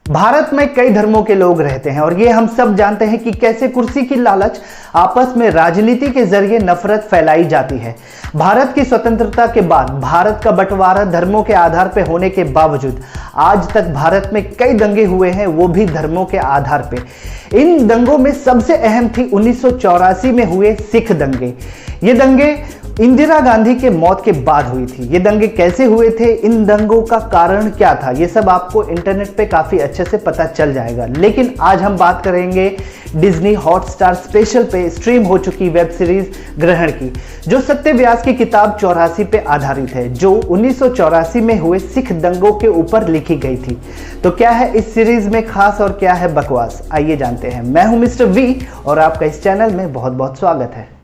भारत में कई धर्मों के लोग रहते हैं और ये हम सब जानते हैं कि कैसे कुर्सी की लालच आपस में राजनीति के जरिए नफरत फैलाई जाती है। भारत की स्वतंत्रता के बाद भारत का बंटवारा धर्मों के आधार पर होने के बावजूद आज तक भारत में कई दंगे हुए हैं, वो भी धर्मों के आधार पे। इन दंगों में सबसे अहम थी 1984 में हुए सिख दंगे। ये दंगे इंदिरा गांधी के मौत के बाद हुई थी। ये दंगे कैसे हुए थे, इन दंगों का कारण क्या था, ये सब आपको इंटरनेट पे काफी अच्छे से पता चल जाएगा। लेकिन आज हम बात करेंगे डिज्नी हॉटस्टार स्पेशल पे स्ट्रीम हो चुकी वेब सीरीज ग्रहण की, जो सत्य व्यास की किताब 84 पे आधारित है, जो 1984 में हुए सिख दंगों के ऊपर लिखी गई थी। तो क्या है इस सीरीज में खास और क्या है बकवास, आइए जानते हैं। मैं हूं मिस्टर वी और आपका इस चैनल में बहुत बहुत स्वागत है।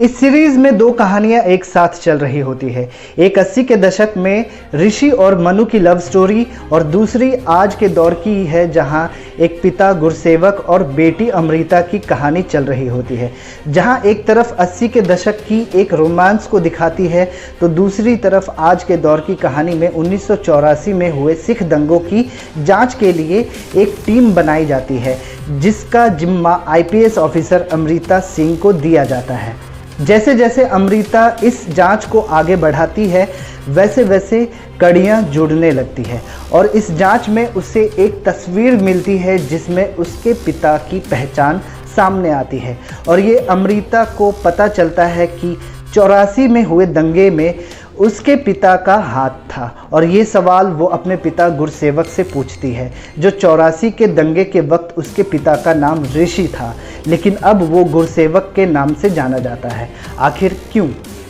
इस सीरीज में दो कहानियां एक साथ चल रही होती है। एक 80 के दशक में ऋषि और मनु की लव स्टोरी और दूसरी आज के दौर की है, जहां एक पिता गुरसेवक और बेटी अमृता की कहानी चल रही होती है। जहां एक तरफ 80 के दशक की एक रोमांस को दिखाती है तो दूसरी तरफ आज के दौर की कहानी में 1984 में हुए सिख दंगों की जांच के लिए एक टीम बनाई जाती है, जिसका जिम्मा IPS ऑफिसर अमृता सिंह को दिया जाता है। जैसे जैसे अमृता इस जांच को आगे बढ़ाती है वैसे वैसे कड़ियां जुड़ने लगती है और इस जांच में उसे एक तस्वीर मिलती है जिसमें उसके पिता की पहचान सामने आती है और ये अमृता को पता चलता है कि 84 में हुए दंगे में उसके पिता का हाथ था। और ये सवाल वो अपने पिता गुरसेवक से पूछती है, जो 84 के दंगे के वक्त उसके पिता का नाम ऋषि था, लेकिन अब वो गुरसेवक के नाम से जाना जाता है। आखिर क्यों?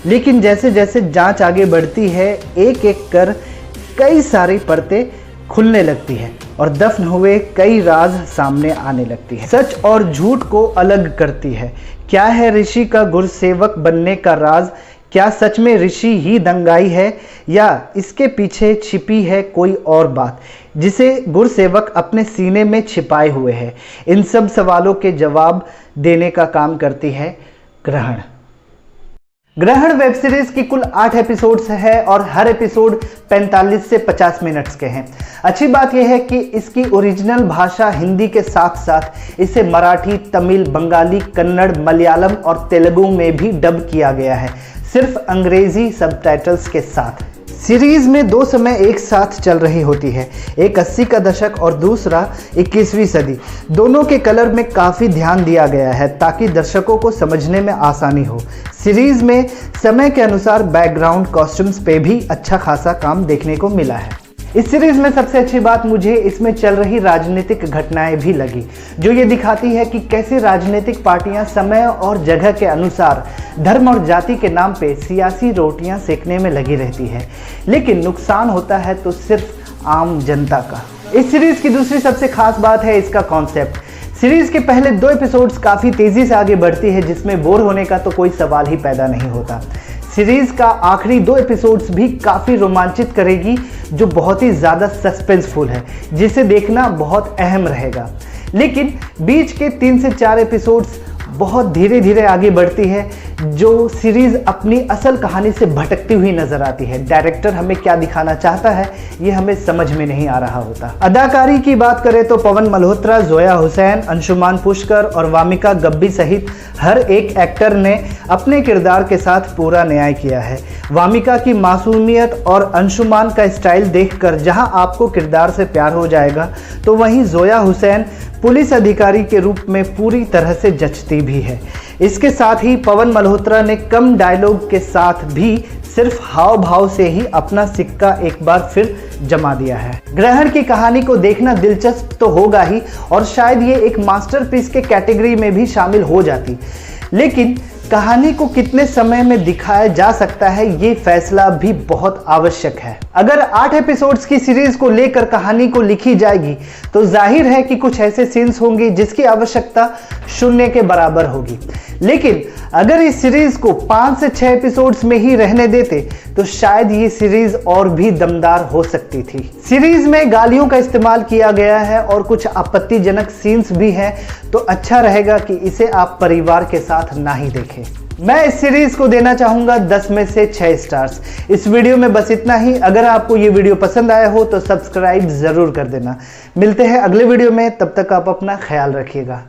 लेकिन जैसे जैसे जांच आगे बढ़ती है एक एक कर कई सारी परतें खुलने लगती है और दफन हुए कई राज सामने आने लगती है। सच और झूठ को अलग करती है। क्या है ऋषि का गुरसेवक बनने का राज? क्या सच में ऋषि ही दंगाई है या इसके पीछे छिपी है कोई और बात जिसे गुरसेवक अपने सीने में छिपाए हुए है? इन सब सवालों के जवाब देने का काम करती है ग्रहण। ग्रहण वेब सीरीज की कुल 8 एपिसोड्स है और हर एपिसोड 45 से 50 मिनट्स के हैं। अच्छी बात यह है कि इसकी ओरिजिनल भाषा हिंदी के साथ साथ इसे मराठी, तमिल, बंगाली, कन्नड़, मलयालम और तेलुगु में भी डब किया गया है, सिर्फ अंग्रेजी सबटाइटल्स के साथ। सीरीज में दो समय एक साथ चल रही होती है, एक 80 का दशक और दूसरा 21वीं सदी। दोनों के कलर में काफ़ी ध्यान दिया गया है ताकि दर्शकों को समझने में आसानी हो। सीरीज में समय के अनुसार बैकग्राउंड कॉस्ट्यूम्स पे भी अच्छा खासा काम देखने को मिला है। इस सीरीज में सबसे अच्छी बात मुझे इसमें चल रही राजनीतिक घटनाएं भी लगी, जो ये दिखाती है कि कैसे राजनीतिक पार्टियां समय और जगह के अनुसार धर्म और जाति के नाम पे सियासी रोटियां सेकने में लगी रहती है, लेकिन नुकसान होता है तो सिर्फ आम जनता का। इस सीरीज की दूसरी सबसे खास बात है इसका कॉन्सेप्ट। सीरीज के पहले 2 एपिसोड्स काफ़ी तेज़ी से आगे बढ़ती है, जिसमें बोर होने का तो कोई सवाल ही पैदा नहीं होता। सीरीज का आखिरी 2 एपिसोड्स भी काफ़ी रोमांचित करेगी, जो बहुत ही ज़्यादा सस्पेंसफुल है, जिसे देखना बहुत अहम रहेगा। लेकिन बीच के 3 से 4 एपिसोड्स बहुत धीरे धीरे आगे बढ़ती है, जो सीरीज अपनी असल कहानी से भटकती हुई नजर आती है। डायरेक्टर हमें क्या दिखाना चाहता है ये हमें समझ में नहीं आ रहा होता। अदाकारी की बात करें तो पवन मल्होत्रा, जोया हुसैन, अंशुमान पुष्कर और वामिका गब्बी सहित हर एक एक्टर ने अपने किरदार के साथ पूरा न्याय किया है। वामिका की मासूमियत और अंशुमान का स्टाइल देखकर जहां आपको किरदार से प्यार हो जाएगा, तो वहीं जोया हुसैन पुलिस अधिकारी के रूप में पूरी तरह से जचती भी है। इसके साथ ही पवन मल्होत्रा ने कम डायलॉग के साथ भी सिर्फ हाव भाव से ही अपना सिक्का एक बार फिर जमा दिया है। ग्रहण की कहानी को देखना दिलचस्प तो होगा ही और शायद ये एक मास्टरपीस के कैटेगरी में भी शामिल हो जाती, लेकिन कहानी को कितने समय में दिखाया जा सकता है ये फैसला भी बहुत आवश्यक है। अगर 8 एपिसोड्स की सीरीज को लेकर कहानी को लिखी जाएगी तो जाहिर है कि कुछ ऐसे सीन्स होंगे जिसकी आवश्यकता 0 के बराबर होगी, लेकिन अगर इस सीरीज को 5 से 6 एपिसोड्स में ही रहने देते तो शायद ये सीरीज और भी दमदार हो सकती थी। सीरीज में गालियों का इस्तेमाल किया गया है और कुछ आपत्तिजनक सीन्स भी हैं, तो अच्छा रहेगा कि इसे आप परिवार के साथ ना ही देखें। मैं इस सीरीज को देना चाहूंगा 10 में से 6 स्टार्स। इस वीडियो में बस इतना ही। अगर आपको ये वीडियो पसंद आया हो तो सब्सक्राइब जरूर कर देना। मिलते हैं अगले वीडियो में, तब तक आप अपना ख्याल रखिएगा।